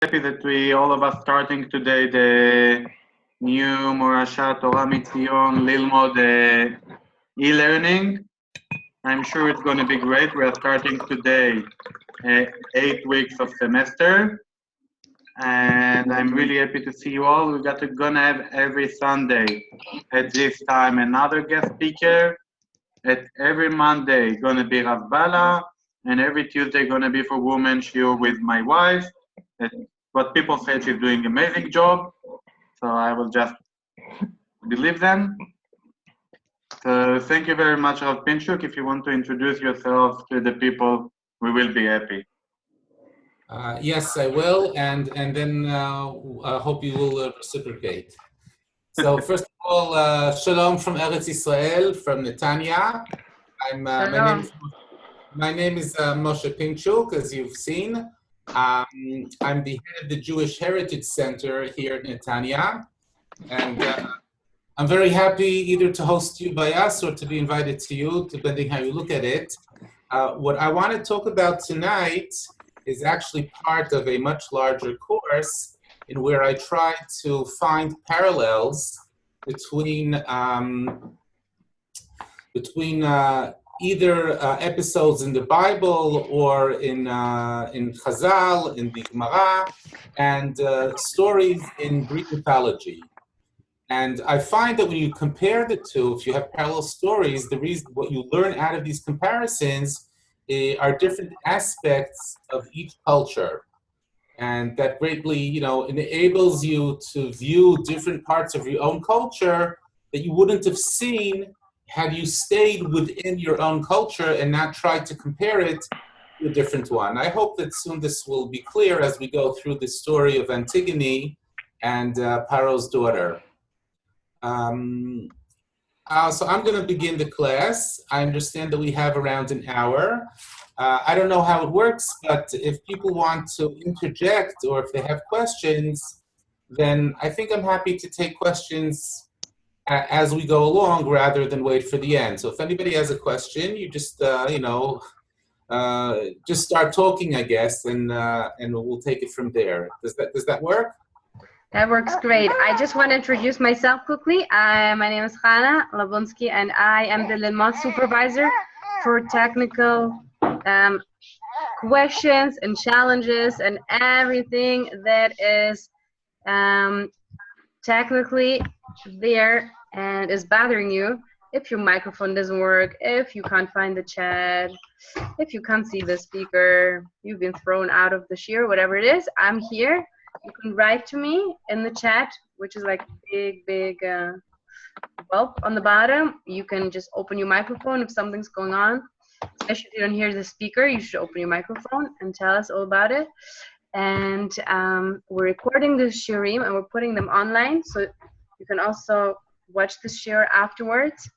Happy that we all of us starting today the new Morasha Torah Mitzion LILMOD e-learning. I'm sure it's going to be great. We are starting today 8 weeks of semester, and I'm really happy to see you all. We're gonna have every Sunday at this time another guest speaker. At every Monday gonna be Rav Bala, and every Tuesday gonna be for women shiur with my wife. But people say she's doing an amazing job, so I will just believe them. So thank you very much, Rav Pinchuk. If you want to introduce yourself to the people, we will be happy. Yes, I will, and then I hope you will reciprocate. So first of all, shalom from Eretz Israel, from Netanya. My name is Moshe Pinchuk, as you've seen. I'm the head of the Jewish Heritage Center here at Netanya, and I'm very happy either to host you by us or to be invited to you, depending how you look at it. What I want to talk about tonight is actually part of a much larger course in where I try to find parallels between either episodes in the Bible or in Chazal, in the Gemara, and stories in Greek mythology. And I find that when you compare the two, if you have parallel stories, what you learn out of these comparisons are different aspects of each culture. And that greatly, enables you to view different parts of your own culture that you wouldn't have seen had you stayed within your own culture and not tried to compare it to a different one. I hope that soon this will be clear as we go through the story of Antigone and Paro's daughter. So I'm going to begin the class. I understand that we have around an hour. I don't know how it works, but if people want to interject or if they have questions, then I think I'm happy to take questions as we go along rather than wait for the end. So if anybody has a question, you just, just start talking, I guess, and we'll take it from there. Does that work? That works great. I just want to introduce myself quickly. My name is Chana Labunski, and I am the LILMOD supervisor for technical questions and challenges and everything that is technically there and is bothering you. If your microphone doesn't work, if you can't find the chat, if you can't see the speaker, you've been thrown out of the shiur, whatever it is, I'm here. You can write to me in the chat, which is like big bulb on the bottom. You can just open your microphone if something's going on. Especially if you don't hear the speaker, you should open your microphone and tell us all about it. And we're recording the shiurim and we're putting them online, so you can also watch the shiur afterwards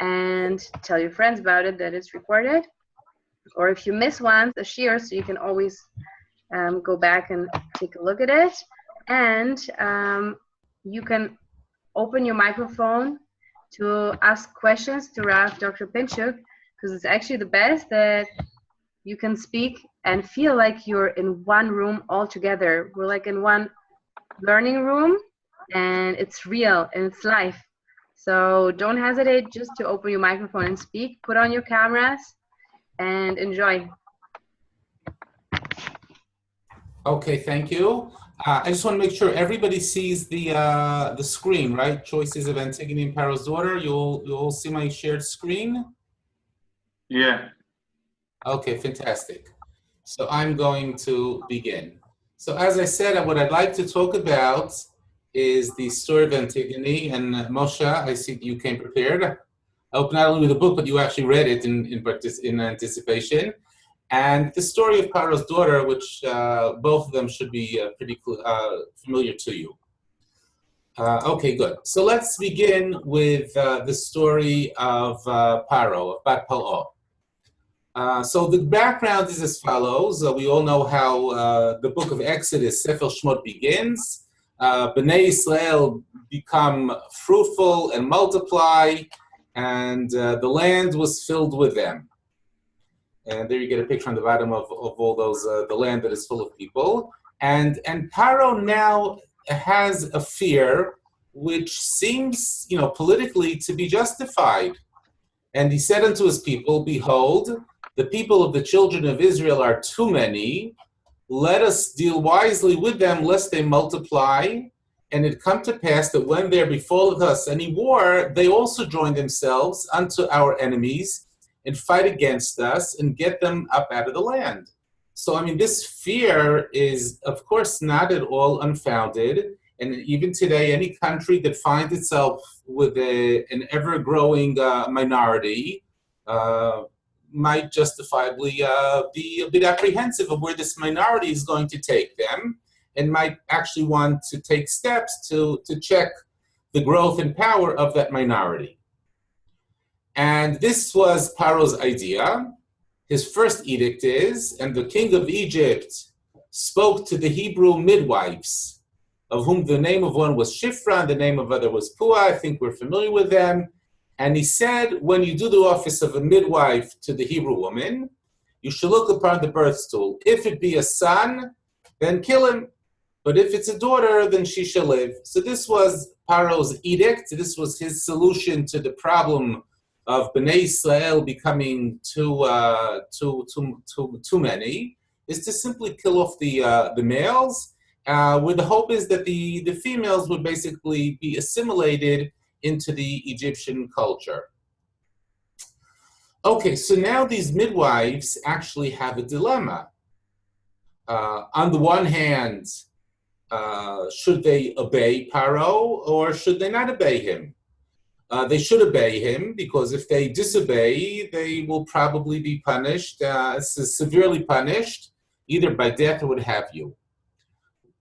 and tell your friends about it, that it's recorded. Or if you miss one, the shiur, so you can always go back and take a look at it. And you can open your microphone to ask questions to Rav Dr. Pinchuk, because it's actually the best that you can speak and feel like you're in one room all together. We're like in one learning room, and it's real and it's live. So don't hesitate just to open your microphone and speak. Put on your cameras and enjoy. Okay, thank you. I just want to make sure everybody sees the screen, right? Choices of Antigone and Paro's daughter. You'll see my shared screen? Yeah. Okay, fantastic. So I'm going to begin. So as I said, what I'd like to talk about is the story of Antigone. And Moshe, I see you came prepared. I hope not only with the book, but you actually read it in anticipation. And the story of Paro's daughter, which both of them should be pretty familiar to you. Okay, good. So let's begin with the story of Paro, of Bat Paro. So the background is as follows. We all know how the book of Exodus, Sefer Shmot, begins. Bnei Israel become fruitful and multiply, and the land was filled with them. And there you get a picture on the bottom of all those, the land that is full of people. And Paro now has a fear which seems, politically to be justified. And he said unto his people, behold, the people of the children of Israel are too many. Let us deal wisely with them, lest they multiply. And it come to pass that when there befalleth us any war, they also join themselves unto our enemies and fight against us and get them up out of the land. So, this fear is, of course, not at all unfounded. And even today, any country that finds itself with an ever-growing minority might justifiably be a bit apprehensive of where this minority is going to take them, and might actually want to take steps to check the growth and power of that minority. And this was Paro's idea. His first edict is, and the king of Egypt spoke to the Hebrew midwives, of whom the name of one was Shifra and the name of other was Pua. I think we're familiar with them. And he said, when you do the office of a midwife to the Hebrew woman, you shall look upon the birth stool. If it be a son, then kill him. But if it's a daughter, then she shall live. So this was Paro's edict. This was his solution to the problem of Bnei Israel becoming too many, is to simply kill off the males, where the hope is that the females would basically be assimilated into the Egyptian culture. Okay, so now these midwives actually have a dilemma. On the one hand, should they obey Paro or should they not obey him? They should obey him, because if they disobey, they will probably be punished, severely punished, either by death or what have you.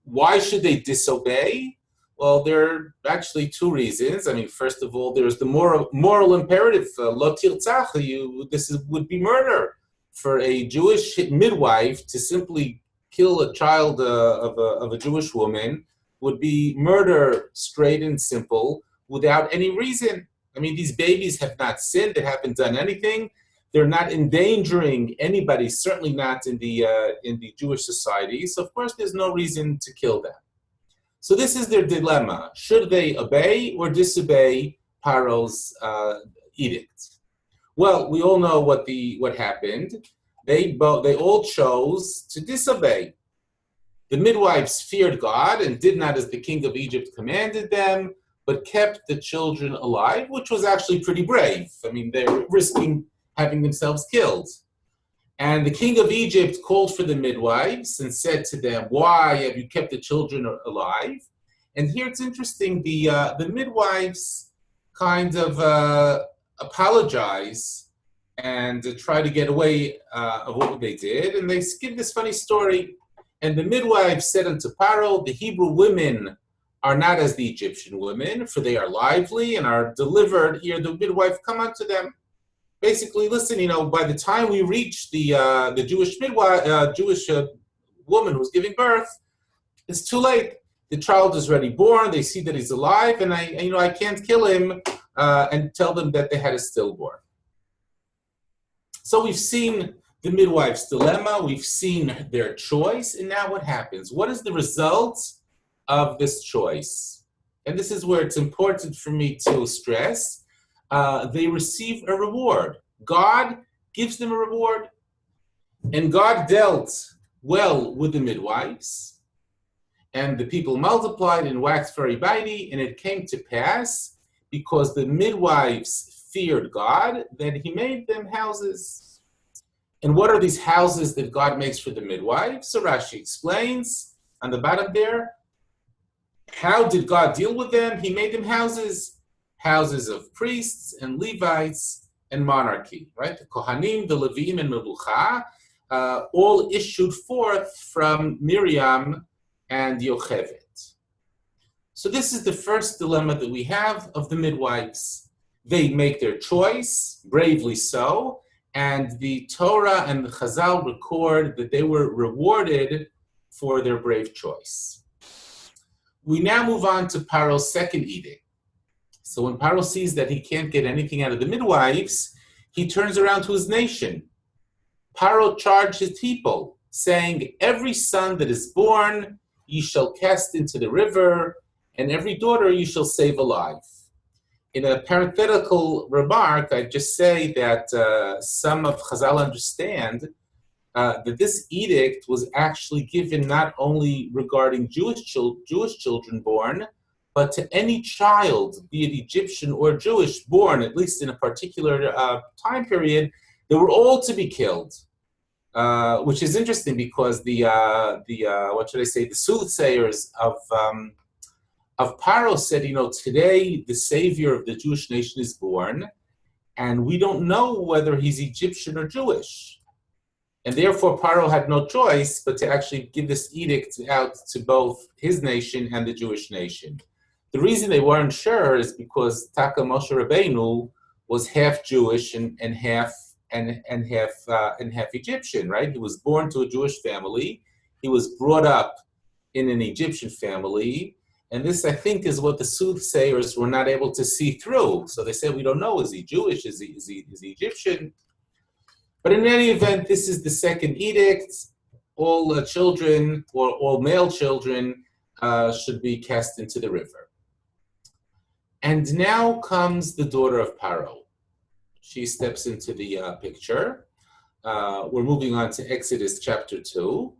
Why should they disobey? Well, there are actually two reasons. First of all, there's the moral imperative. Lo tirtzach, would be murder for a Jewish midwife to simply kill a child of a Jewish woman. Would be murder, straight and simple, without any reason. These babies have not sinned, they haven't done anything. They're not endangering anybody, certainly not in the Jewish society. So of course there's no reason to kill them. So this is their dilemma. Should they obey or disobey Paro's edict? Well, we all know what happened. They all chose to disobey. The midwives feared God and did not as the king of Egypt commanded them, but kept the children alive, which was actually pretty brave. They were risking having themselves killed. And the king of Egypt called for the midwives and said to them, why have you kept the children alive? And here it's interesting, the midwives kind of apologize and try to get away of what they did. And they give this funny story. And the midwives said unto Paro, the Hebrew women are not as the Egyptian women, for they are lively and are delivered. Here the midwife come unto them. Basically, listen, by the time we reach the Jewish midwife, Jewish woman who's giving birth, it's too late. The child is already born. They see that he's alive, and I can't kill him and tell them that they had a stillborn. So we've seen the midwife's dilemma. We've seen their choice, and now what happens? What is the result of this choice? And this is where it's important for me to stress. They receive a reward. God gives them a reward. And God dealt well with the midwives. And the people multiplied and waxed very mighty. And it came to pass, because the midwives feared God, that he made them houses. And what are these houses that God makes for the midwives? So Rashi explains on the bottom there. How did God deal with them? He made them houses. Houses of priests and Levites and monarchy, right? The Kohanim, the Levim, and Melucha, all issued forth from Miriam and Yocheved. So this is the first dilemma that we have of the midwives. They make their choice, bravely so, and the Torah and the Chazal record that they were rewarded for their brave choice. We now move on to Paro's second edict. So when Paro sees that he can't get anything out of the midwives, he turns around to his nation. Paro charged his people, saying, every son that is born ye shall cast into the river, and every daughter ye shall save alive. In a parenthetical remark, I just say that some of Chazal understand that this edict was actually given not only regarding Jewish children born, but to any child, be it Egyptian or Jewish, born, at least in a particular time period, they were all to be killed. Which is interesting because the soothsayers of Paro said, today the savior of the Jewish nation is born, and we don't know whether he's Egyptian or Jewish. And therefore Paro had no choice but to actually give this edict out to both his nation and the Jewish nation. The reason they weren't sure is because Taka Moshe Rabbeinu was half Jewish and half Egyptian, right? He was born to a Jewish family. He was brought up in an Egyptian family. And this, I think, is what the soothsayers were not able to see through. So they said, we don't know, is he Jewish? Is he Egyptian? But in any event, this is the second edict. All children, or all male children, should be cast into the river. And now comes the daughter of Paro. She steps into the picture. We're moving on to Exodus chapter 2.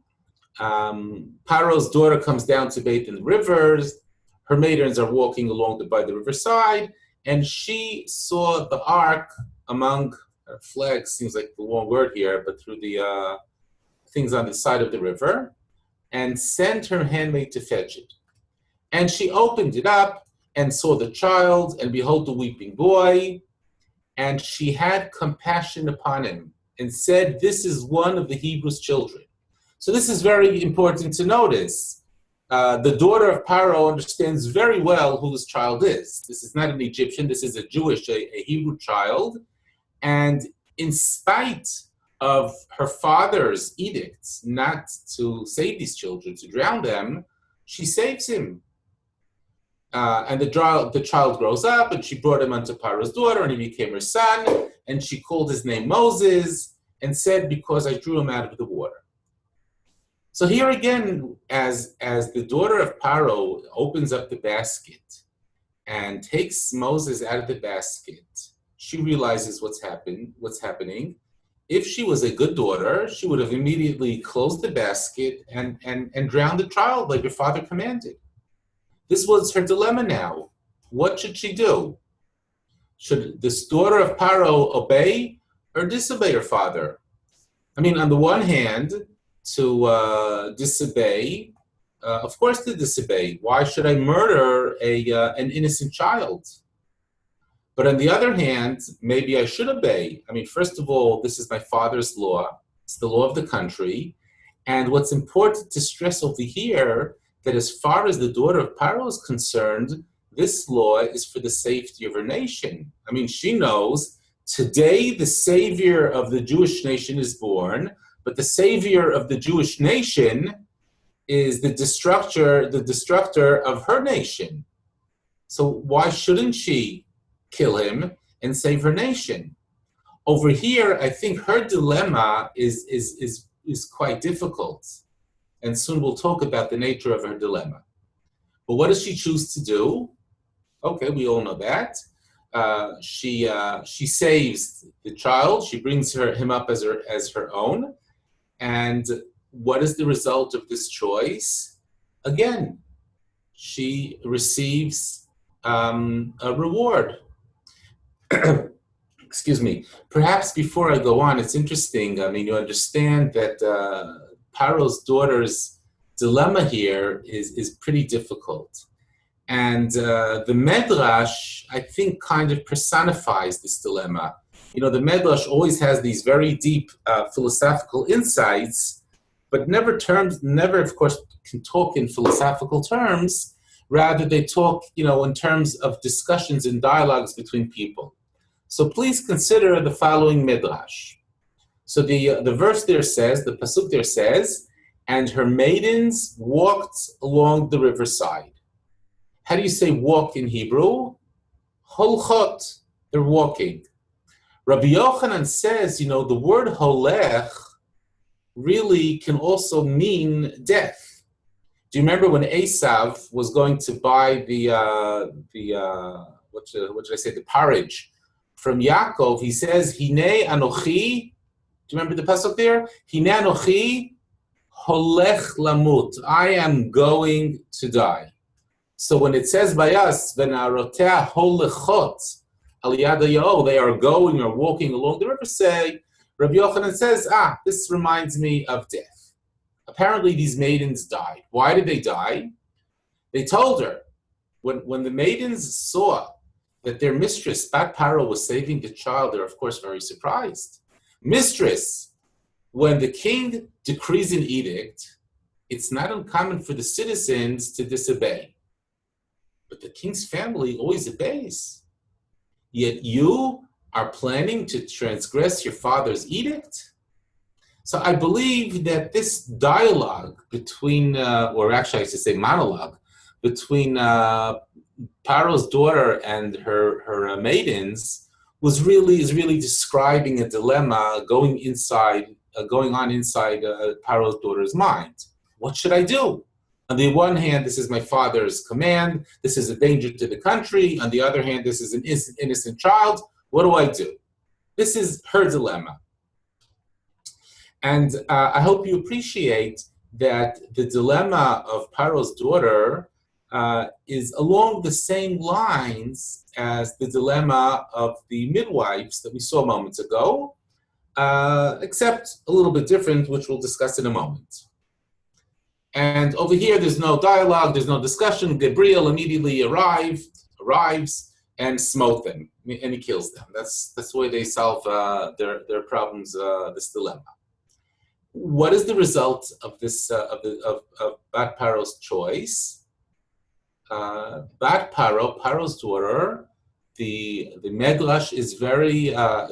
Paro's daughter comes down to bathe in the rivers. Her maidens are walking along by the riverside, and she saw the ark among flags, seems like the wrong word here, but through the things on the side of the river, and sent her handmaid to fetch it. And she opened it up and saw the child, and behold, the weeping boy. And she had compassion upon him and said, this is one of the Hebrews' children. So this is very important to notice. The daughter of Paro understands very well who this child is. This is not an Egyptian, this is a Jewish, a Hebrew child. And in spite of her father's edicts not to save these children, to drown them, she saves him. And the child grows up, and she brought him unto Paro's daughter, and he became her son, and she called his name Moses, and said, because I drew him out of the water. So here again, as the daughter of Paro opens up the basket and takes Moses out of the basket, she realizes what's happening. If she was a good daughter, she would have immediately closed the basket and drowned the child like her father commanded. This was her dilemma now. What should she do? Should this daughter of Paro obey or disobey her father? I mean, on the one hand, to disobey, of course to disobey. Why should I murder an innocent child? But on the other hand, maybe I should obey. I mean, first of all, this is my father's law. It's the law of the country. And what's important to stress over here, that as far as the daughter of Paro is concerned, this law is for the safety of her nation. I mean, she knows today the savior of the Jewish nation is born, but the savior of the Jewish nation is the destructor of her nation. So why shouldn't she kill him and save her nation? Over here, I think her dilemma is quite difficult. And soon we'll talk about the nature of her dilemma. But what does she choose to do? Okay, we all know that. She saves the child. She brings him up as her own. And what is the result of this choice? Again, she receives a reward. Excuse me. Perhaps before I go on, it's interesting. I mean, you understand that Paro's daughter's dilemma here is pretty difficult. And the Medrash, I think, kind of personifies this dilemma. You know, the Medrash always has these very deep philosophical insights, but never, of course, can talk in philosophical terms. Rather, they talk, in terms of discussions and dialogues between people. So please consider the following Medrash. So the verse there says, the pasuk there says, and her maidens walked along the riverside. How do you say walk in Hebrew? Holchot, they're walking. Rabbi Yochanan says, the word holech really can also mean death. Do you remember when Esav was going to buy what did I say, the porridge from Yaakov? He says, Hine Anochi. Do you remember the pasuk there? Hine Anochi holech lamut. I am going to die. So when it says by us, Venarotea holechot aliyad haya'or, they are going or walking along the river, say, Rabbi Yochanan says, this reminds me of death. Apparently these maidens died. Why did they die? They told her, when the maidens saw that their mistress, Bat Paro, was saving the child, they're of course very surprised. Mistress, when the king decrees an edict, it's not uncommon for the citizens to disobey. But the king's family always obeys. Yet you are planning to transgress your father's edict? So I believe that this dialogue between, or actually I should say monologue, between Paro's daughter and her maidens is really describing a dilemma going on inside Paro's daughter's mind. What should I do? On the one hand, this is my father's command. This is a danger to the country. On the other hand, this is an innocent child. What do I do? This is her dilemma. And I hope you appreciate that the dilemma of Paro's daughter is along the same lines as the dilemma of the midwives that we saw moments ago, except a little bit different, which we'll discuss in a moment. And over here, there's no dialogue, there's no discussion. Gabriel immediately arrives and smote them, and he kills them. That's the way they solve their problems, this dilemma. What is the result of this of Bat Paro's choice? Bat Paro, Paro's daughter, the Medrash is very the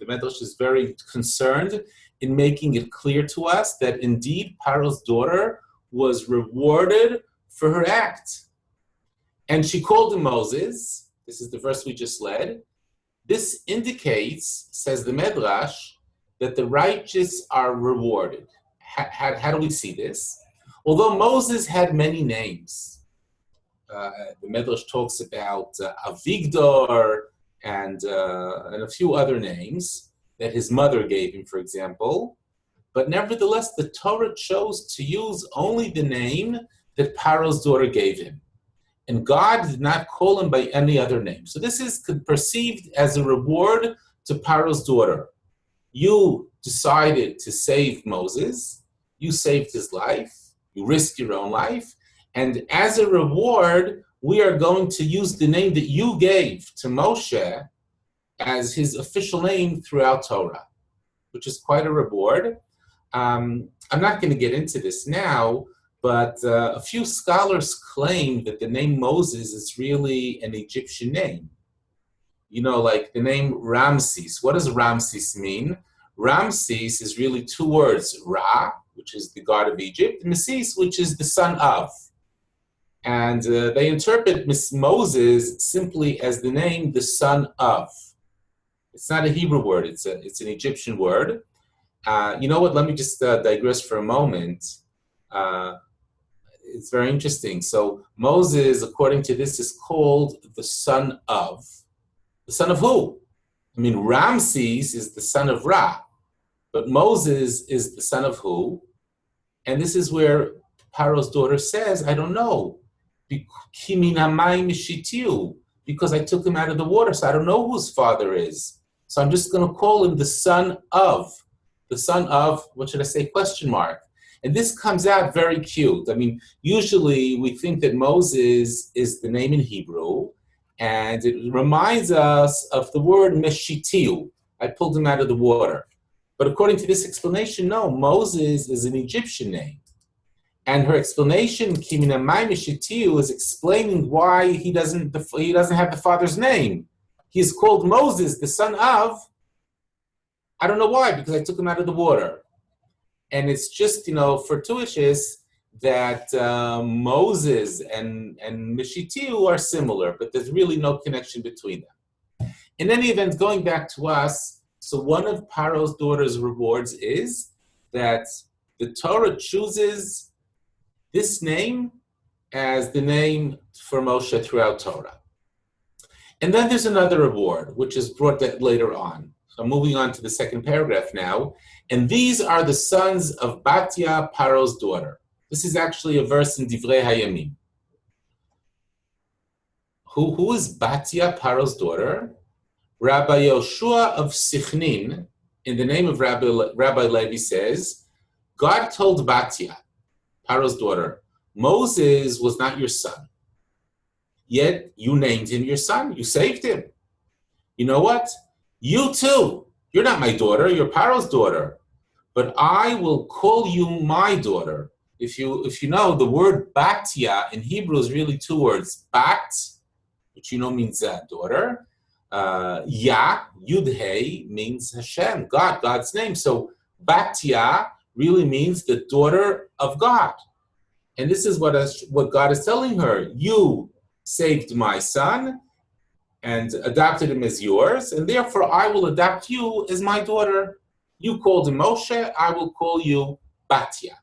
Medrash is very concerned in making it clear to us that indeed Paro's daughter was rewarded for her act. And she called him Moses. This is the verse we just read. This indicates, says the Medrash, that the righteous are rewarded. How do we see this? Although Moses had many names, the Medrash talks about Avigdor and a few other names that his mother gave him, for example. But nevertheless, the Torah chose to use only the name that Paro's daughter gave him. And God did not call him by any other name. So this is perceived as a reward to Paro's daughter. You decided to save Moses. You saved his life. You risked your own life. And as a reward, we are going to use the name that you gave to Moshe as his official name throughout Torah, which is quite a reward. I'm not going to get into this now, but a few scholars claim that the name Moses is really an Egyptian name. You know, like the name Ramses. What does Ramses mean? Ramses is really two words, Ra, which is the god of Egypt, and Moses, which is the son of. And they interpret Moses simply as the name, the son of. It's not a Hebrew word, it's an Egyptian word. You know what, let me just digress for a moment. It's very interesting. So Moses, according to this, is called the son of. The son of who? I mean, Ramses is the son of Ra, but Moses is the son of who? And this is where Paro's daughter says, I don't know, because I took him out of the water, so I don't know who his father is. So I'm just going to call him the son of, what should I say, question mark. And this comes out very cute. I mean, usually we think that Moses is the name in Hebrew, and it reminds us of the word Meshitiu. I pulled him out of the water. But according to this explanation, no, Moses is an Egyptian name. And her explanation, Kiminamai Meshitiu, is explaining why he doesn't have the father's name. He's called Moses, the son of, I don't know why, because I took him out of the water. And it's just, fortuitous that Moses and Meshitiu are similar, but there's really no connection between them. In any event, going back to us, So one of Paro's daughter's rewards is that the Torah chooses this name as the name for Moshe throughout Torah. And then there's another reward, which is brought later on. So I'm moving on to the second paragraph now. And these are the sons of Batya, Paro's daughter. This is actually a verse in Divrei Hayamim. Who is Batya, Paro's daughter? Rabbi Yoshua of Sichnin, in the name of Rabbi Levi, says, God told Batya, Paro's daughter, Moses was not your son. Yet you named him your son. You saved him. You know what? You too. You're not my daughter. You're Paro's daughter. But I will call you my daughter. If you know, the word Batya in Hebrew is really two words. Bat, which you know means daughter. Ya, Yud-Hey, means Hashem, God, God's name. So Batya really means the daughter of God. And this is what God is telling her. You saved my son and adopted him as yours, and therefore I will adopt you as my daughter. You called him Moshe, I will call you Batya.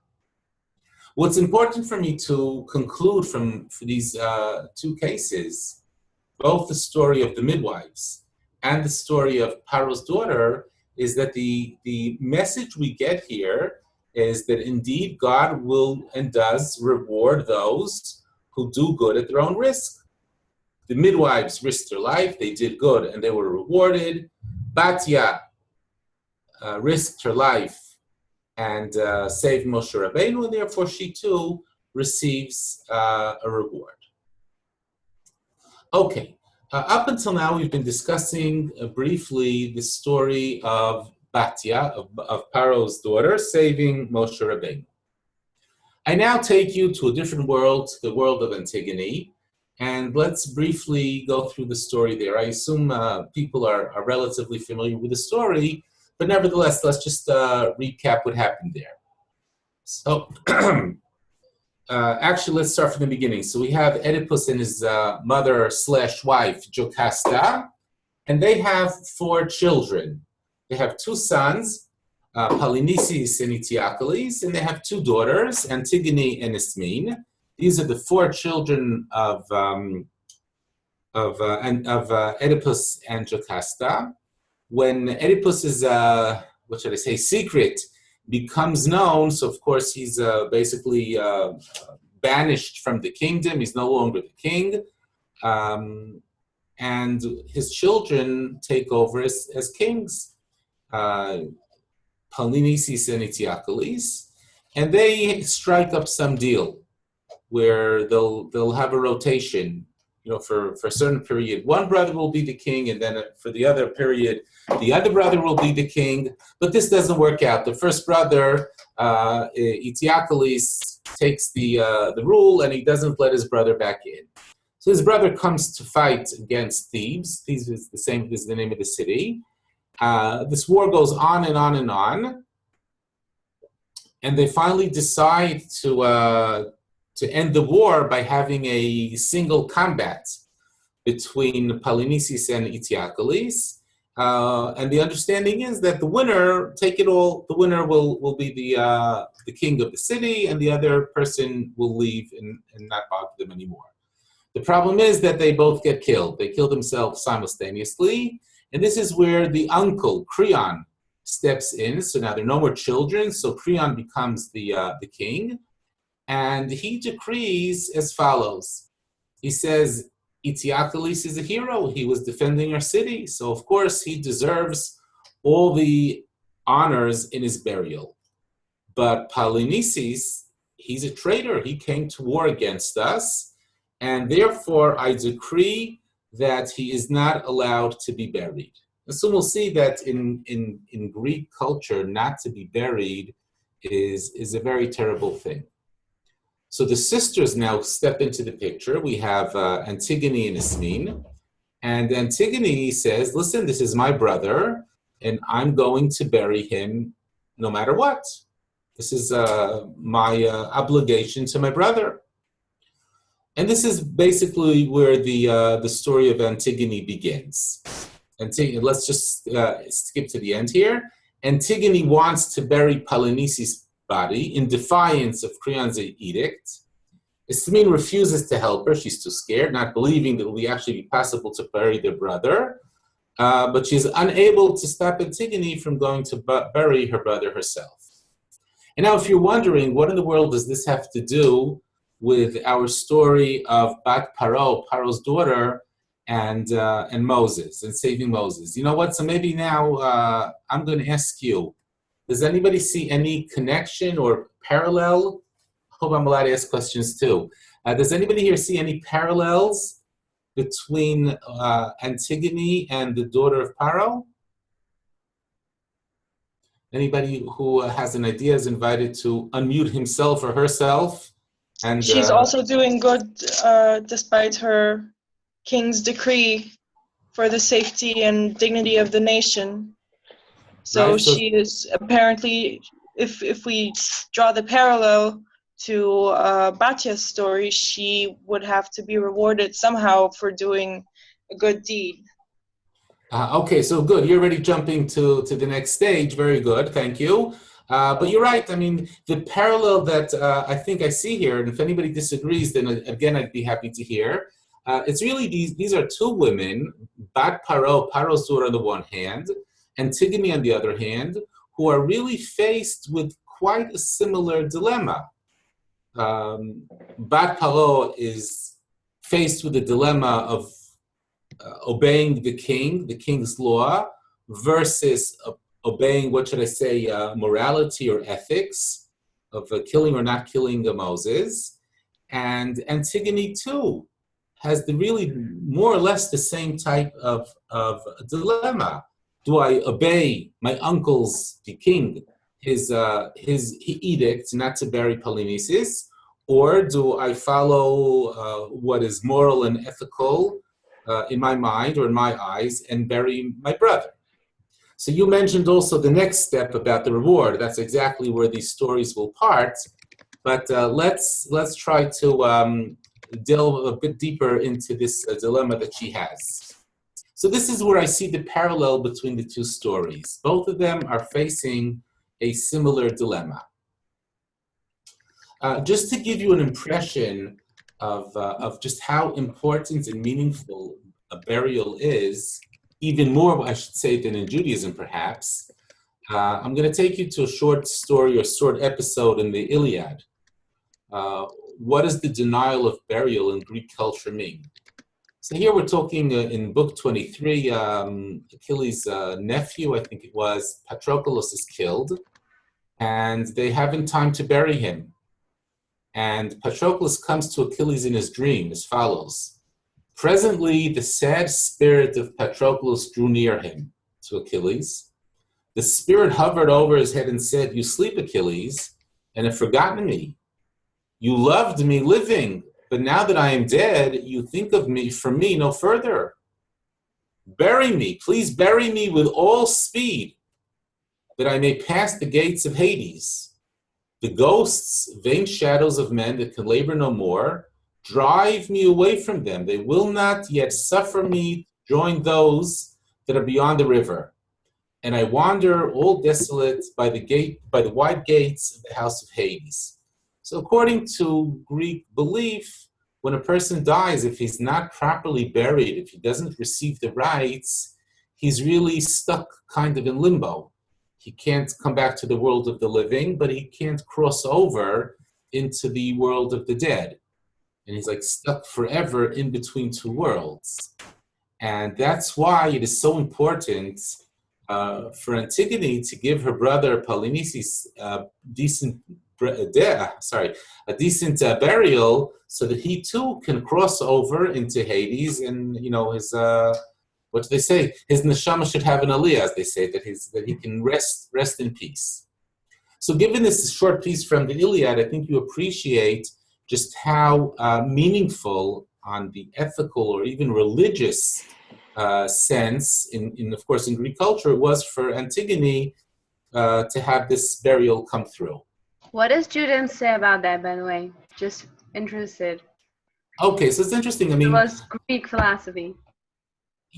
What's important for me to conclude from these two cases, both the story of the midwives and the story of Paro's daughter, is that the message we get here is that indeed God will and does reward those who do good at their own risk. The midwives risked their life, they did good, and they were rewarded. Batya risked her life and saved Moshe Rabbeinu, and therefore she too receives a reward. Okay, up until now we've been discussing briefly the story of Batya, of Paro's daughter, saving Moshe Rabbeinu. I now take you to a different world, the world of Antigone, and let's briefly go through the story there. I assume people are relatively familiar with the story, but nevertheless, let's just recap what happened there. So, actually, let's start from the beginning. So we have Oedipus and his mother/wife, Jocasta, and they have 4 children. They have 2 sons, Polynices and Eteocles, and they have 2 daughters, Antigone and Ismene. These are the 4 children of Oedipus and Jocasta. When Oedipus's, secret becomes known, so of course he's basically banished from the kingdom. He's no longer the king. And his children take over as kings. Polynices and Eteocles, and they strike up some deal where they'll have a rotation, for a certain period. One brother will be the king, and then for the other period, the other brother will be the king. But this doesn't work out. The first brother, Eteocles, takes the rule, and he doesn't let his brother back in. So his brother comes to fight against Thebes. Thebes is the name of the city. This war goes on and on and on, and they finally decide to end the war by having a single combat between Polynices and Eteocles. And the understanding is that the winner, take it all, the winner will be the king of the city, and the other person will leave and not bother them anymore. The problem is that they both get killed. They kill themselves simultaneously. And this is where the uncle, Creon, steps in. So now there are no more children, so Creon becomes the king. And he decrees as follows. He says, Eteocles is a hero. He was defending our city. So of course he deserves all the honors in his burial. But Polynices, he's a traitor. He came to war against us. And therefore I decree that he is not allowed to be buried. And so we'll see that in Greek culture, not to be buried is a very terrible thing. So the sisters now step into the picture. We have Antigone and Ismene. And Antigone says, listen, this is my brother, and I'm going to bury him no matter what. This is my obligation to my brother. And this is basically where the story of Antigone begins. let's just skip to the end here. Antigone wants to bury Polynices' body in defiance of Creon's edict. Ismene refuses to help her. She's too scared, not believing that it will actually be possible to bury their brother. But she's unable to stop Antigone from going to bury her brother herself. And now if you're wondering, what in the world does this have to do with our story of Bat Paro, Paro's daughter, and Moses, and saving Moses? You know what? So maybe now I'm going to ask you, does anybody see any connection or parallel? I hope I'm allowed to ask questions too. Does anybody here see any parallels between Antigone and the daughter of Paro? Anybody who has an idea is invited to unmute himself or herself. And she's also doing good despite her king's decree for the safety and dignity of the nation. So, right, so she is apparently, if we draw the parallel to Batya's story, she would have to be rewarded somehow for doing a good deed. Okay, so good. You're already jumping to the next stage. Very good. Thank you. But you're right. I mean, the parallel that I think I see here, and if anybody disagrees, then again, I'd be happy to hear. It's really these are two women, Bat Paro, Paro's daughter on the one hand, Antigone on the other hand, who are really faced with quite a similar dilemma. Bat Paro is faced with the dilemma of obeying the king's law, versus obeying, what should I say, morality or ethics of killing or not killing Moses. And Antigone too has the really more or less the same type of dilemma. Do I obey my uncle's, the king, his edict not to bury Polynices, or do I follow what is moral and ethical in my mind or in my eyes and bury my brother? So you mentioned also the next step about the reward. That's exactly where these stories will part. But let's try to delve a bit deeper into this dilemma that she has. So this is where I see the parallel between the two stories. Both of them are facing a similar dilemma. Just to give you an impression of just how important and meaningful a burial is, even more, I should say, than in Judaism, perhaps, I'm going to take you to a short story or short episode in the Iliad. What does the denial of burial in Greek culture mean? So here we're talking in book 23, Achilles' nephew, I think it was, Patroclus, is killed, and they haven't time to bury him. And Patroclus comes to Achilles in his dream as follows. Presently, the sad spirit of Patroclus drew near him, to Achilles. The spirit hovered over his head and said, "You sleep, Achilles, and have forgotten me. You loved me living, but now that I am dead, you think of me from me no further. Bury me, please bury me with all speed, that I may pass the gates of Hades. The ghosts, vain shadows of men that can labor no more, drive me away from them. They will not yet suffer me to join those that are beyond the river. And I wander all desolate by the wide gates of the house of Hades." So according to Greek belief, when a person dies, if he's not properly buried, if he doesn't receive the rites, he's really stuck kind of in limbo. He can't come back to the world of the living, but he can't cross over into the world of the dead. And he's like stuck forever in between two worlds. And that's why it is so important for Antigone to give her brother Polynices a decent burial, so that he too can cross over into Hades, and his what do they say? His neshama should have an aliyah, as they say, that he can rest in peace. So, given this short piece from the Iliad, I think you appreciate just how meaningful, on the ethical or even religious sense, of course in Greek culture, it was for Antigone to have this burial come through. What does Judaism say about that, by the way? Just interested. Okay, so it's interesting. I mean, it was Greek philosophy.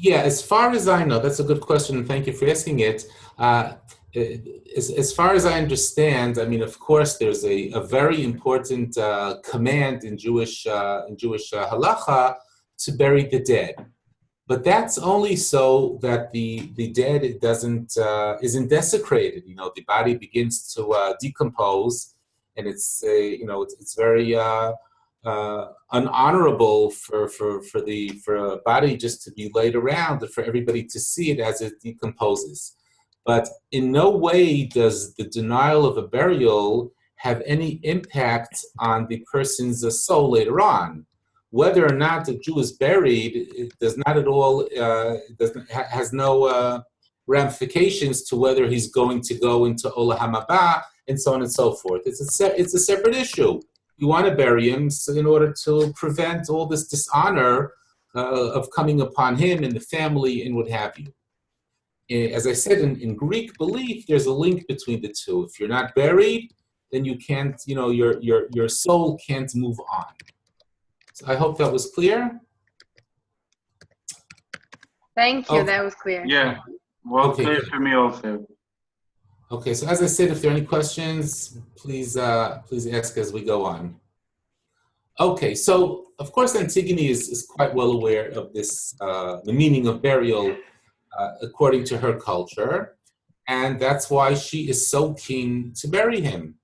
Yeah, as far as I know, that's a good question, and thank you for asking it. As far as I understand, I mean, of course, there's a very important command in Jewish halacha to bury the dead. But that's only so that the dead isn't desecrated. You know, the body begins to decompose, and it's it's very unhonorable for a body just to be laid around and for everybody to see it as it decomposes. But in no way does the denial of a burial have any impact on the person's soul later on. Whether or not the Jew is buried, it does not at all has no ramifications to whether he's going to go into Olam Haba and so on and so forth. It's a separate issue. You want to bury him in order to prevent all this dishonor of coming upon him and the family and what have you. As I said, in Greek belief, there's a link between the two. If you're not buried, then you can't, your soul can't move on. So I hope that was clear. Thank you, that was clear. Yeah, well, Okay, clear good. to me also. Okay, so as I said, if there are any questions, please ask as we go on. Okay, so of course Antigone is quite well aware of this, the meaning of burial according to her culture, and that's why she is so keen to bury him.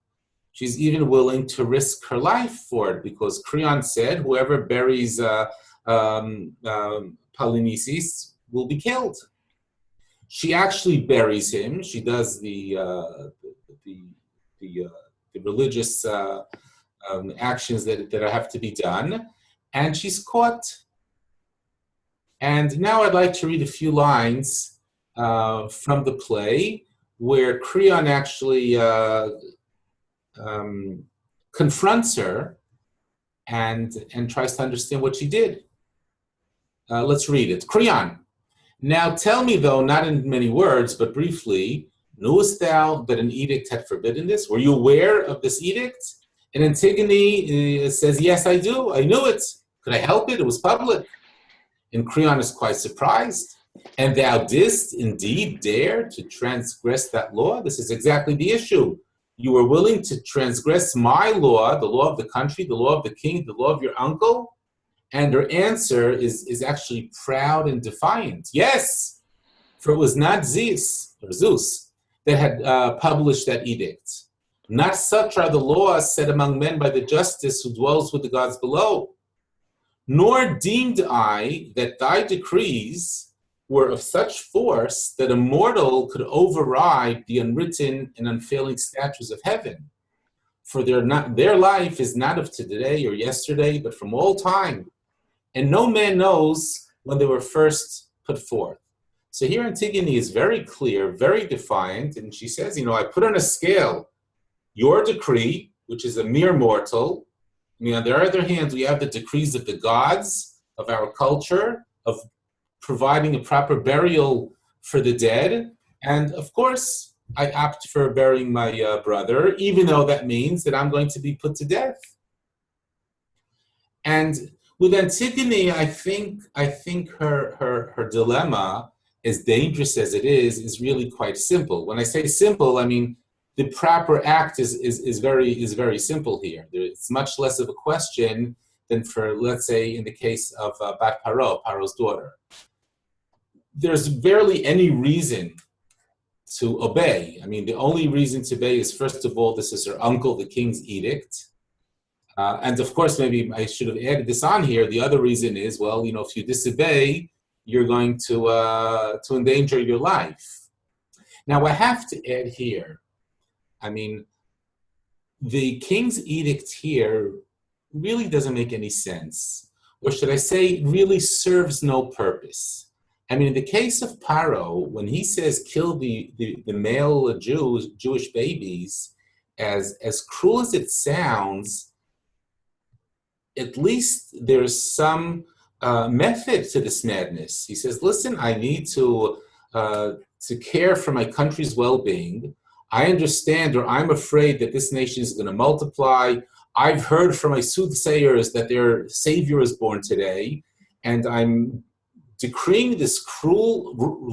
She's even willing to risk her life for it, because Creon said whoever buries Polynices will be killed. She actually buries him. She does the religious actions that have to be done, and she's caught. And now I'd like to read a few lines from the play where Creon actually confronts her and tries to understand what she did. Let's read it. Creon, now tell me, though not in many words, but briefly, knewest thou that an edict had forbidden this? Were you aware of this edict? And Antigone says, yes, I do. I knew it. Could I help it? It was public. And Creon is quite surprised. And thou didst indeed dare to transgress that law? This is exactly the issue. You were willing to transgress my law, the law of the country, the law of the king, the law of your uncle? And her answer is actually proud and defiant. Yes, for it was not Zeus that had published that edict. Not such are the laws set among men by the justice who dwells with the gods below. Nor deemed I that thy decrees were of such force that a mortal could override the unwritten and unfailing statutes of heaven. For their life is not of today or yesterday, but from all time. And no man knows when they were first put forth. So here Antigone is very clear, very defiant, and she says, I put on a scale your decree, which is a mere mortal. I mean, on the other hand, we have the decrees of the gods, of our culture, of providing a proper burial for the dead. And of course, I opt for burying my brother, even though that means that I'm going to be put to death. And with Antigone, I think her dilemma, as dangerous as it is really quite simple. When I say simple, I mean the proper act is very simple here. It's much less of a question than for, let's say, in the case of Bat Paro, Paro's daughter. There's barely any reason to obey. I mean, the only reason to obey is, first of all, this is her uncle, the king's edict. And of course, maybe I should have added this on here. The other reason is, well, if you disobey, you're going to endanger your life. Now, I have to add here, I mean, the king's edict here really doesn't make any sense. Or should I say, really serves no purpose. I mean, in the case of Paro, when he says kill the male Jewish babies, as cruel as it sounds, at least there's some method to this madness. He says, listen, I need to care for my country's well-being. I understand, or I'm afraid that this nation is going to multiply. I've heard from my soothsayers that their savior is born today, and I'm decreeing this cruel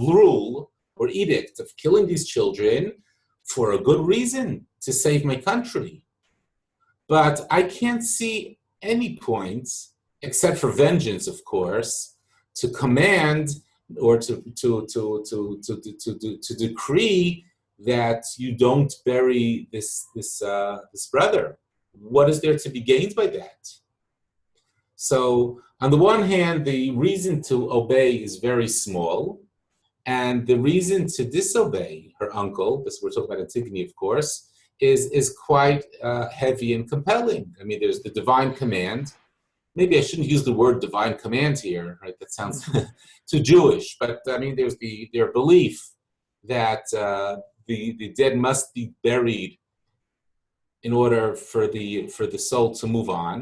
rule or edict of killing these children for a good reason, to save my country. But I can't see any point, except for vengeance, of course, to command or to decree that you don't bury this brother. What is there to be gained by that? So on the one hand, the reason to obey is very small, and the reason to disobey her uncle, this we're talking about Antigone, of course, is quite heavy and compelling. I mean, there's the divine command. Maybe I shouldn't use the word divine command here, right? That sounds too Jewish. But I mean, there's their belief that the dead must be buried in order for the soul to move on.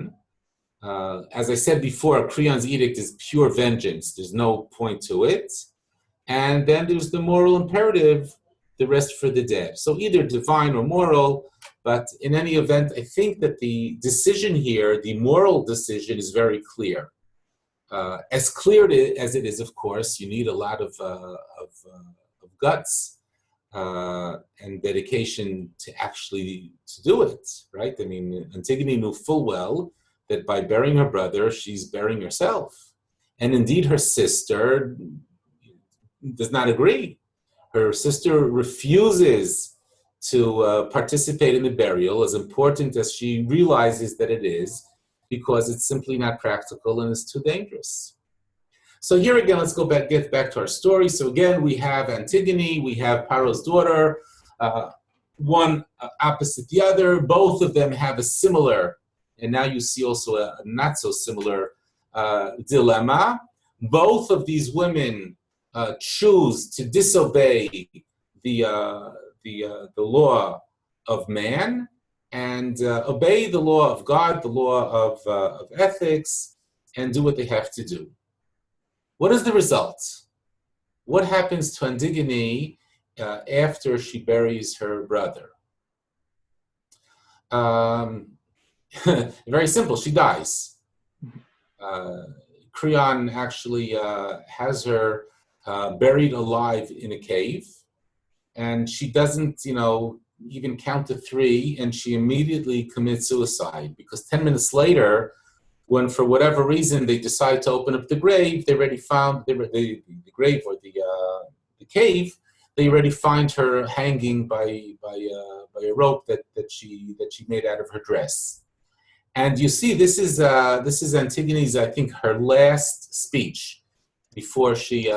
As I said before, Creon's edict is pure vengeance. There's no point to it. And then there's the moral imperative, the rest for the dead. So either divine or moral, but in any event, I think that the decision here, the moral decision, is very clear. As clear as it is, of course, you need a lot of guts and dedication to actually to do it, right? I mean, Antigone knew full well that by burying her brother, she's burying herself. And indeed, her sister does not agree. Her sister refuses to participate in the burial, as important as she realizes that it is, because it's simply not practical and it's too dangerous. So here again, let's get back to our story. So again, we have Antigone, we have Paro's daughter, one opposite the other. Both of them have a similar, and now you see also a not so similar dilemma. Both of these women choose to disobey the law of man and obey the law of God, the law of ethics, and do what they have to do. What is the result? What happens to Antigone after she buries her brother? Very simple, she dies. Creon actually has her buried alive in a cave, and she doesn't, even count to 3, and she immediately commits suicide, because 10 minutes later, when for whatever reason they decide to open up the grave, they already found the grave or the cave. They already find her hanging by a rope that she made out of her dress. And you see, this is Antigone's, I think, her last speech before she's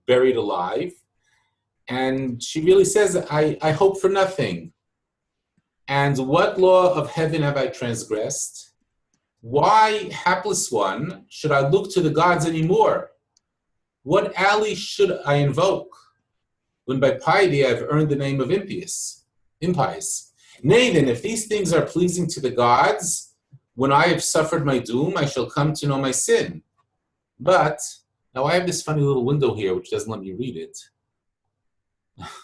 buried alive. And she really says, I hope for nothing. And what law of heaven have I transgressed? Why, hapless one, should I look to the gods anymore? What ally should I invoke, when by piety I've earned the name of impious? Nay then, if these things are pleasing to the gods, when I have suffered my doom, I shall come to know my sin. But, now I have this funny little window here which doesn't let me read it.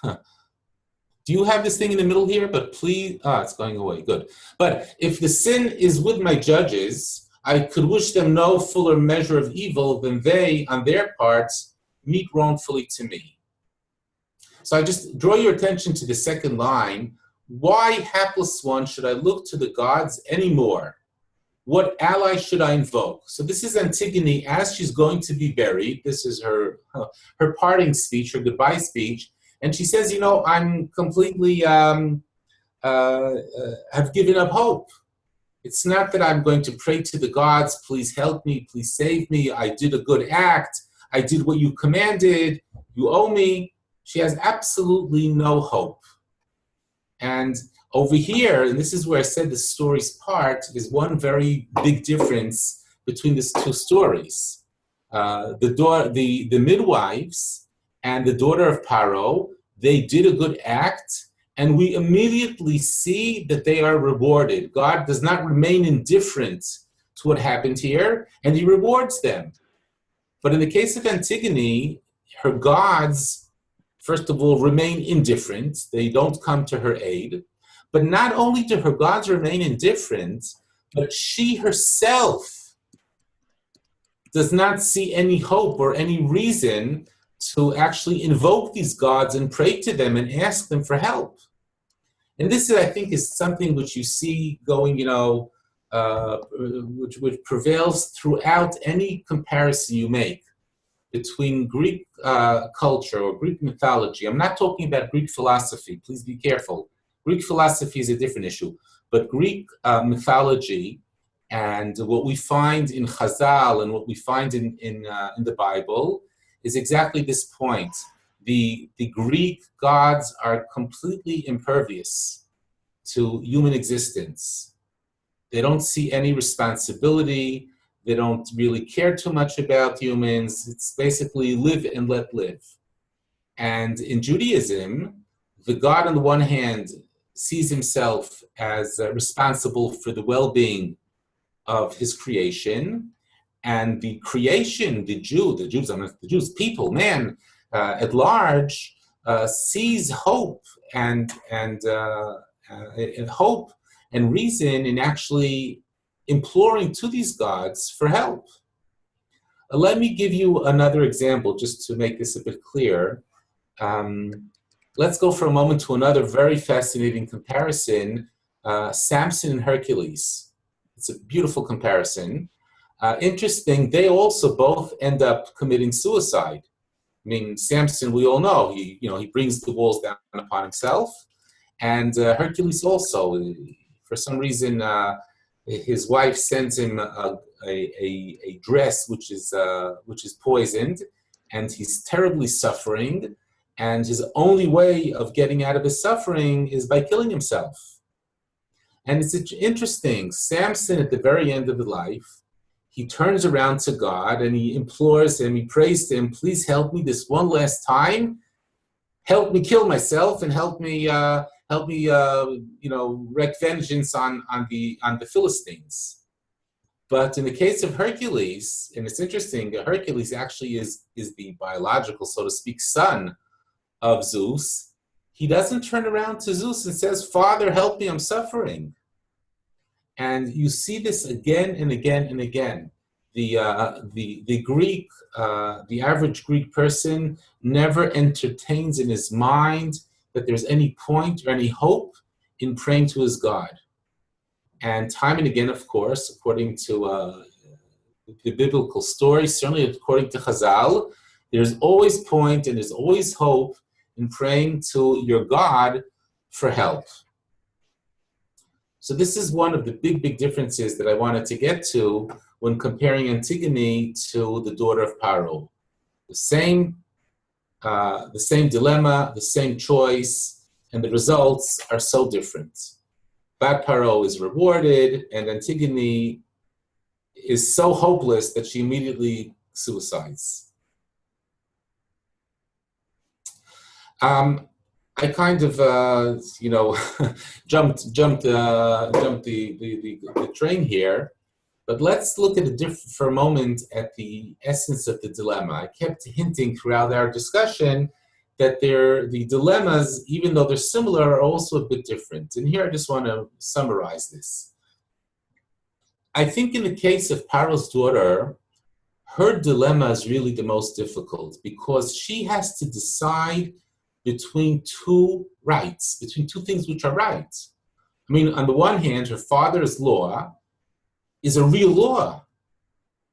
Do you have this thing in the middle here? But please, it's going away, good. But if the sin is with my judges, I could wish them no fuller measure of evil than they, on their parts, meet wrongfully to me. So I just draw your attention to the second line. Why, hapless one, should I look to the gods anymore? What ally should I invoke? So this is Antigone as she's going to be buried. This is her parting speech, her goodbye speech. And she says, I'm completely, have given up hope. It's not that I'm going to pray to the gods, please help me, please save me. I did a good act. I did what you commanded. You owe me. She has absolutely no hope. And over here, and this is where I said the story's part, is one very big difference between these two stories. The midwives and the daughter of Paro, they did a good act, and we immediately see that they are rewarded. God does not remain indifferent to what happened here, and he rewards them. But in the case of Antigone, her gods, first of all, remain indifferent. They don't come to her aid. But not only do her gods remain indifferent, but she herself does not see any hope or any reason to actually invoke these gods and pray to them and ask them for help. And this, I think, is something which you see going, which prevails throughout any comparison you make between Greek culture or Greek mythology. I'm not talking about Greek philosophy. Please be careful. Greek philosophy is a different issue. But Greek mythology and what we find in Chazal and what we find in the Bible is exactly this point. The Greek gods are completely impervious to human existence. They don't see any responsibility. They don't really care too much about humans. It's basically live and let live. And in Judaism, the God on the one hand sees himself as responsible for the well-being of his creation, and the creation, the Jews, people, man, at large, sees hope and hope and reason in actually imploring to these gods for help. Let me give you another example just to make this a bit clear. Let's go for a moment to another very fascinating comparison, Samson and Hercules. It's a beautiful comparison. Interesting, they also both end up committing suicide. I mean, Samson, we all know, he brings the walls down upon himself. And Hercules also, for some reason, his wife sends him a dress which is poisoned, and he's terribly suffering. And his only way of getting out of his suffering is by killing himself. And it's interesting, Samson at the very end of his life, he turns around to God and he implores him, he prays to him, please help me this one last time. Help me kill myself and help me wreak vengeance on the Philistines. But in the case of Hercules, and it's interesting, Hercules actually is the biological, so to speak, son of Zeus. He doesn't turn around to Zeus and says, Father, help me, I'm suffering. And you see this again and again and again. The Greek, the average Greek person never entertains in his mind that there's any point or any hope in praying to his God. And time and again, of course, according to the biblical story, certainly according to Chazal, there's always point and there's always hope in praying to your God for help. So this is one of the big differences that I wanted to get to when comparing Antigone to the daughter of Paro. The same dilemma, the same choice, and the results are so different. Bad Paro is rewarded, and Antigone is so hopeless that she immediately suicides. I kind of, jumped the train here, but let's look at for a moment at the essence of the dilemma. I kept hinting throughout our discussion that the dilemmas, even though they're similar, are also a bit different. And here I just want to summarize this. I think in the case of Paro's daughter, her dilemma is really the most difficult because she has to decide between two rights, between two things which are right. I mean, on the one hand, her father's law is a real law.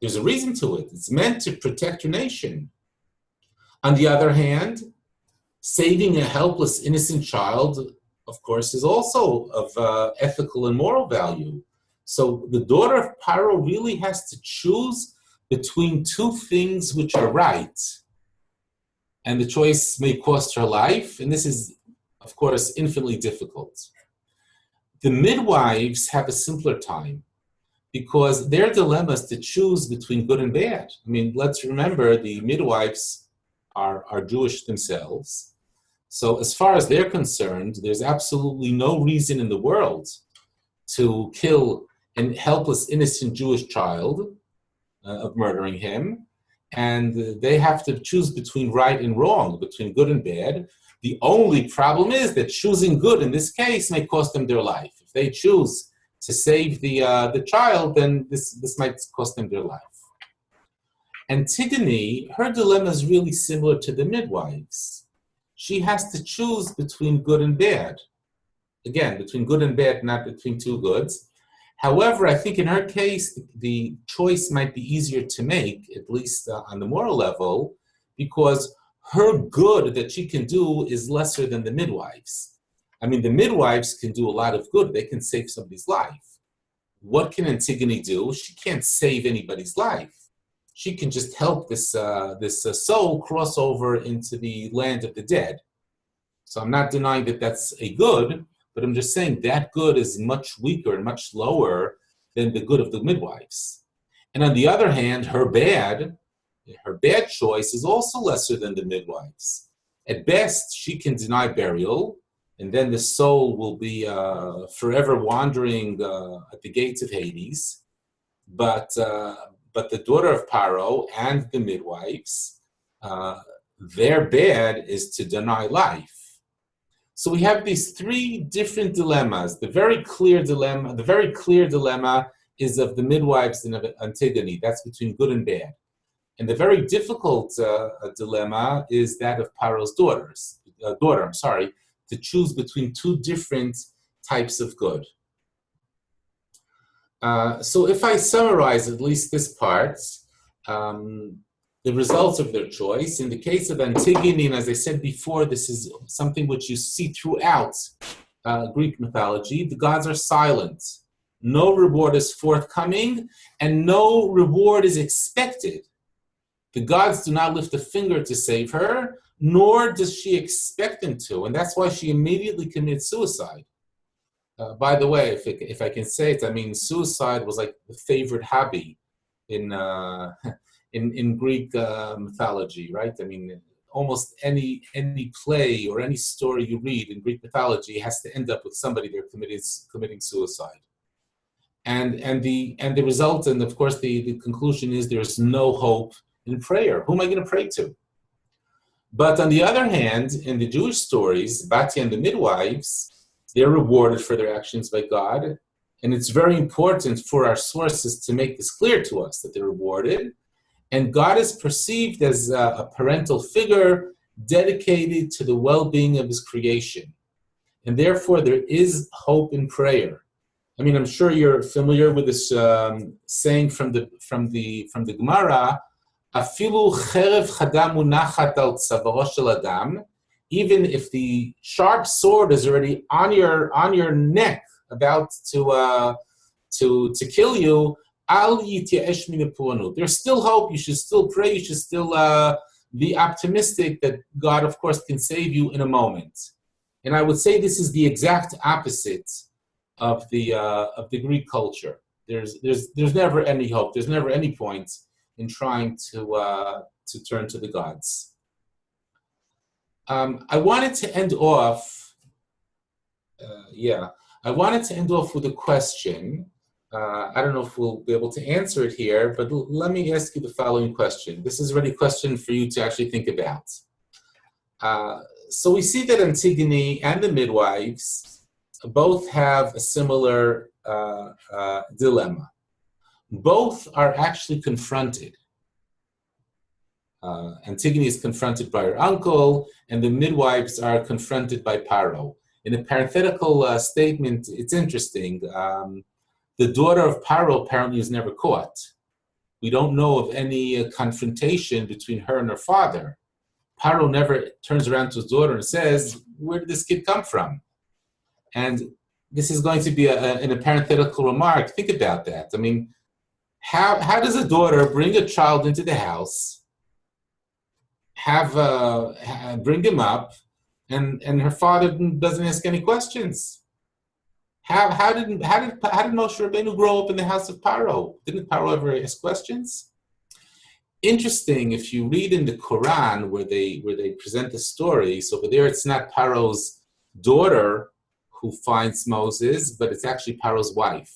There's a reason to it. It's meant to protect her nation. On the other hand, saving a helpless, innocent child, of course, is also of ethical and moral value. So the daughter of Paro really has to choose between two things which are right. And the choice may cost her life, and this is, of course, infinitely difficult. The midwives have a simpler time because their dilemma is to choose between good and bad. I mean, let's remember the midwives are Jewish themselves. So as far as they're concerned, there's absolutely no reason in the world to kill a helpless, innocent Jewish child of murdering him. And they have to choose between right and wrong, between good and bad. The only problem is that choosing good in this case may cost them their life. If they choose to save the child, then this might cost them their life. Antigone, her dilemma is really similar to the midwives. She has to choose between good and bad. Again, between good and bad, not between two goods. However, I think in her case, the choice might be easier to make, at least on the moral level, because her good that she can do is lesser than the midwives. I mean, the midwives can do a lot of good. They can save somebody's life. What can Antigone do? She can't save anybody's life. She can just help this soul cross over into the land of the dead. So I'm not denying that that's a good, but I'm just saying that good is much weaker and much lower than the good of the midwives. And on the other hand, her bad choice is also lesser than the midwives. At best, she can deny burial, and then the soul will be forever wandering at the gates of Hades. But the daughter of Paro and the midwives, their bad is to deny life. So we have these three different dilemmas. The very clear dilemma is of the midwives and of Antigone. That's between good and bad. And the very difficult dilemma is that of Paro's daughter, to choose between two different types of good. So if I summarize at least this part, the results of their choice. In the case of Antigone, and as I said before, this is something which you see throughout Greek mythology. The gods are silent. No reward is forthcoming, and no reward is expected. The gods do not lift a finger to save her, nor does she expect them to, and that's why she immediately commits suicide. By the way, if I can say it, I mean, suicide was like the favorite hobby in Greek mythology, right? I mean, almost any play or any story you read in Greek mythology has to end up with somebody there committing suicide. And the result, and of course the conclusion is there's no hope in prayer. Who am I going to pray to? But on the other hand, in the Jewish stories, Batya and the midwives, they're rewarded for their actions by God. And it's very important for our sources to make this clear to us that they're rewarded. And God is perceived as a parental figure dedicated to the well-being of his creation. And therefore, there is hope in prayer. I mean, I'm sure you're familiar with this saying from the Gemara, "Afilu cherev chada munachat al tzavaro shel adam," even if the sharp sword is already on your neck, about to kill you, al yityesh min ha'puanu. There's still hope. You should still pray. You should still be optimistic that God, of course, can save you in a moment. And I would say this is the exact opposite of the Greek culture. There's never any hope. There's never any point in trying to turn to the gods. I wanted to end off. I wanted to end off with a question. I don't know if we'll be able to answer it here, but let me ask you the following question. This is already a question for you to actually think about. So we see that Antigone and the midwives both have a similar dilemma. Both are actually confronted. Antigone is confronted by her uncle, and the midwives are confronted by Paro. In a parenthetical statement, it's interesting. The daughter of Paro apparently is never caught. We don't know of any confrontation between her and her father. Paro never turns around to his daughter and says, "Where did this kid come from?" And this is going to be in a parenthetical remark. Think about that. I mean, how does a daughter bring a child into the house, bring him up, and her father doesn't ask any questions? How did Moshe Rabbeinu grow up in the house of Paro? Didn't Paro ever ask questions? Interesting, if you read in the Quran where they present the story, so over there it's not Paro's daughter who finds Moses, but it's actually Paro's wife.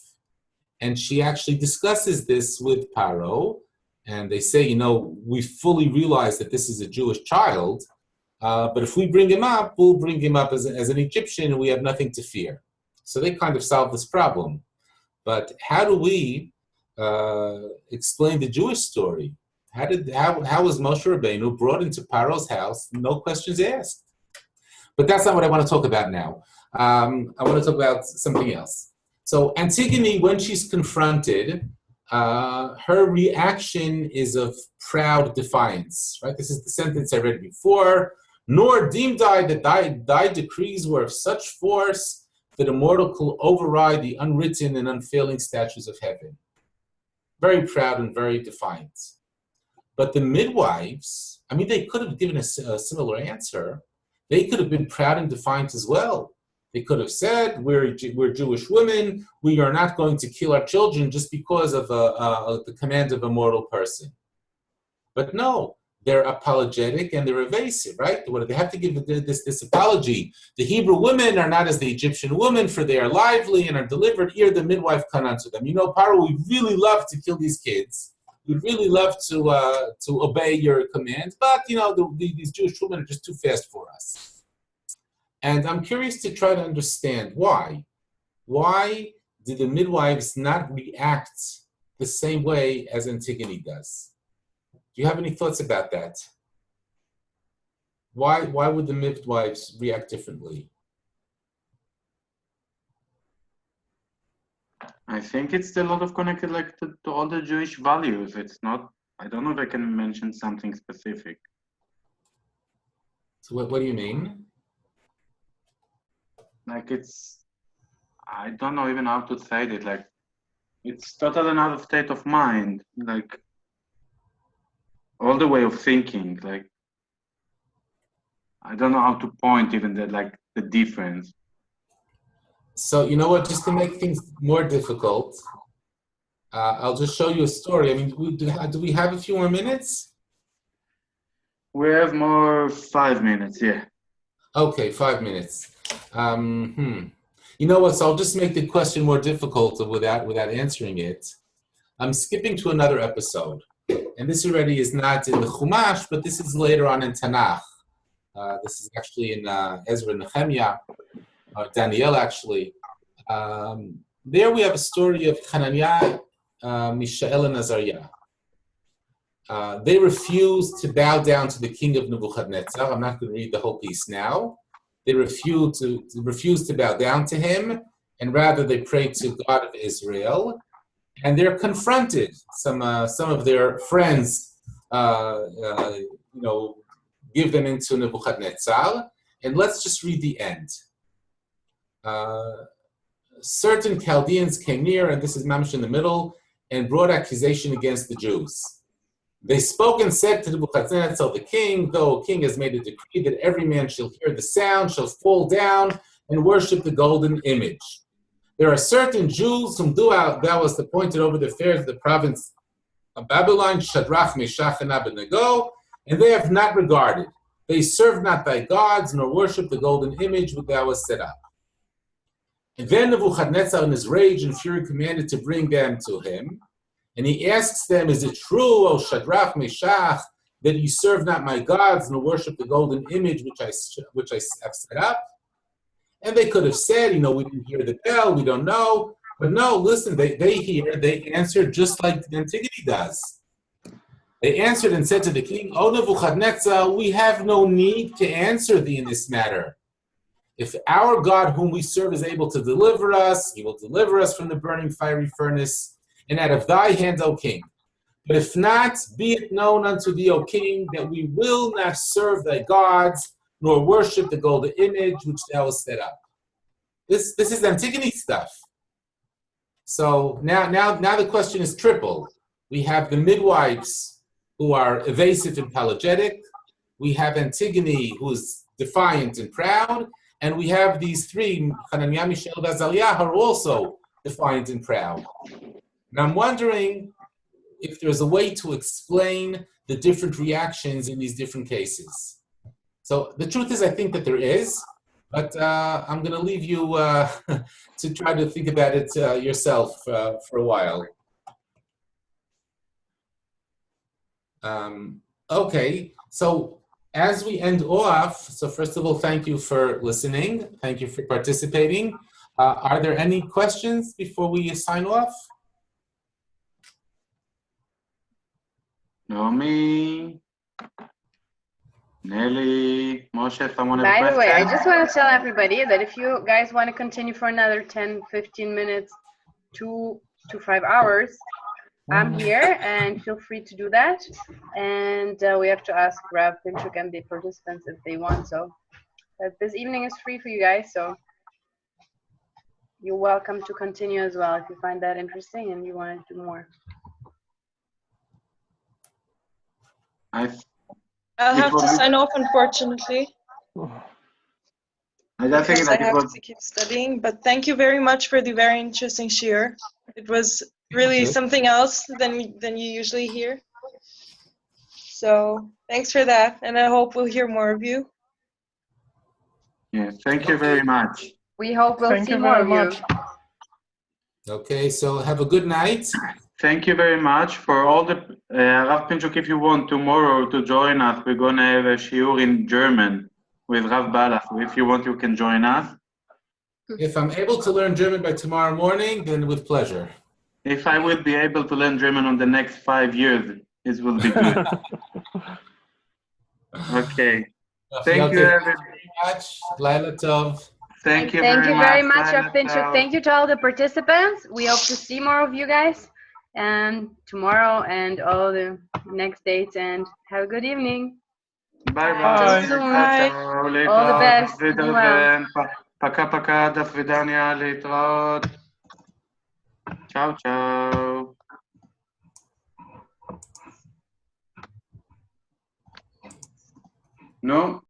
And she actually discusses this with Paro, and they say, we fully realize that this is a Jewish child, but if we bring him up, we'll bring him up as an Egyptian, and we have nothing to fear. So they kind of solve this problem. But how do we explain the Jewish story? How was Moshe Rabbeinu brought into Paro's house? No questions asked. But that's not what I want to talk about now. I want to talk about something else. So Antigone, when she's confronted, her reaction is of proud defiance, right? This is the sentence I read before. Nor deemed I that thy decrees were of such force that a mortal could override the unwritten and unfailing statutes of heaven. Very proud and very defiant. But the midwives, I mean, they could have given a similar answer. They could have been proud and defiant as well. They could have said, we're Jewish women, we are not going to kill our children just because of the command of a mortal person. But no, they're apologetic and they're evasive, right? What do they have to give this apology? The Hebrew women are not as the Egyptian women, for they are lively and are delivered ere the midwife come unto them. You know, Paro, we really love to kill these kids. We'd really love to obey your commands, but you know, these Jewish women are just too fast for us. And I'm curious to try to understand why. Why did the midwives not react the same way as Antigone does? Do you have any thoughts about that? Why would the midwives react differently? I think it's still a lot of connected like to all the Jewish values. It's not, I don't know if I can mention something specific. So what do you mean? Like it's, I don't know even how to say it. Like it's total another state of mind. Like all the way of thinking. Like I don't know how to point even that like the difference. So you know what? Just to make things more difficult, I'll just show you a story. I mean, do we have a few more minutes? We have more 5 minutes. Yeah. Okay, 5 minutes. You know what? So I'll just make the question more difficult without answering it. I'm skipping to another episode, and this already is not in the Chumash, but this is later on in Tanakh. This is actually in Ezra and Nehemiah, Daniel actually. There we have a story of Hananiah, Mishael, and Azariah. They refused to bow down to the king of Nebuchadnezzar. I'm not going to read the whole piece now. They refused to bow down to him, and rather they prayed to God of Israel. And they're confronted. Some of their friends, give them into Nebuchadnezzar. And let's just read the end. Certain Chaldeans came near, and this is Mamish in the middle, and brought accusation against the Jews. They spoke and said to Nebuchadnezzar the king, though a king has made a decree that every man shall hear the sound, shall fall down and worship the golden image. There are certain Jews whom thou hast appointed over the affairs of the province of Babylon, Shadrach, Meshach, and Abednego, and they have not regarded. They serve not thy gods, nor worship the golden image which thou hast set up. And then Nebuchadnezzar in his rage and fury commanded to bring them to him. And he asks them, is it true, O Shadrach, Meshach, that you serve not my gods, nor worship the golden image which I have set up? And they could have said, we didn't hear the bell, we don't know. But no, listen, they answered just like Antigone does. They answered and said to the king, O Nebuchadnezzar, we have no need to answer thee in this matter. If our God whom we serve is able to deliver us, he will deliver us from the burning fiery furnace, and out of thy hand, O king. But if not, be it known unto thee, O king, that we will not serve thy gods, nor worship the golden image which thou hast set up. This is Antigone stuff. So now the question is triple. We have the midwives who are evasive and apologetic. We have Antigone who is defiant and proud. And we have these three, Hananiah, Mishael, and Azariah, who are also defiant and proud. And I'm wondering if there's a way to explain the different reactions in these different cases. So the truth is, I think that there is, but I'm going to leave you to try to think about it yourself for a while. Okay, so as we end off, so first of all, thank you for listening. Thank you for participating. Are there any questions before we sign off? Naomi, Nelly, Moshe, someone have a By the way, I question? just want to tell everybody that if you guys want to continue for another 10, 15 minutes, 2 to 5 hours, I'm here and feel free to do that. And we have to ask Rav, Pinchuk, and the participants if they want. So this evening is free for you guys. So you're welcome to continue as well if you find that interesting and you want to do more. I'll have to sign off, unfortunately. I just think Because that I it have was, to keep studying. But thank you very much for the very interesting shir. It was really something else than you usually hear. So thanks for that, and I hope we'll hear more of you. yeah, thank you very much. We hope we'll Thank see you more very of you. much. Okay, so have a good night. Thank you very much for all the, Rav Pinchuk, if you want tomorrow to join us, we're gonna have a shiur in German with Rav Balas. So if you want, you can join us. If I'm able to learn German by tomorrow morning, then with pleasure. If I will be able to learn German on the next 5 years, it will be good. Okay. Thank you, everyone. Much. Laila Tov. Thank you Thank very you much. very much, Laila Rav Pinchuk. Tov. Thank you to all the participants. We hope to see more of you guys and tomorrow and all the next dates. And have a good evening. Bye Bye. bye. Bye. All the best. Be well. פקה פקה, דף ודניה, להתראות. צ'או צ'או. נו.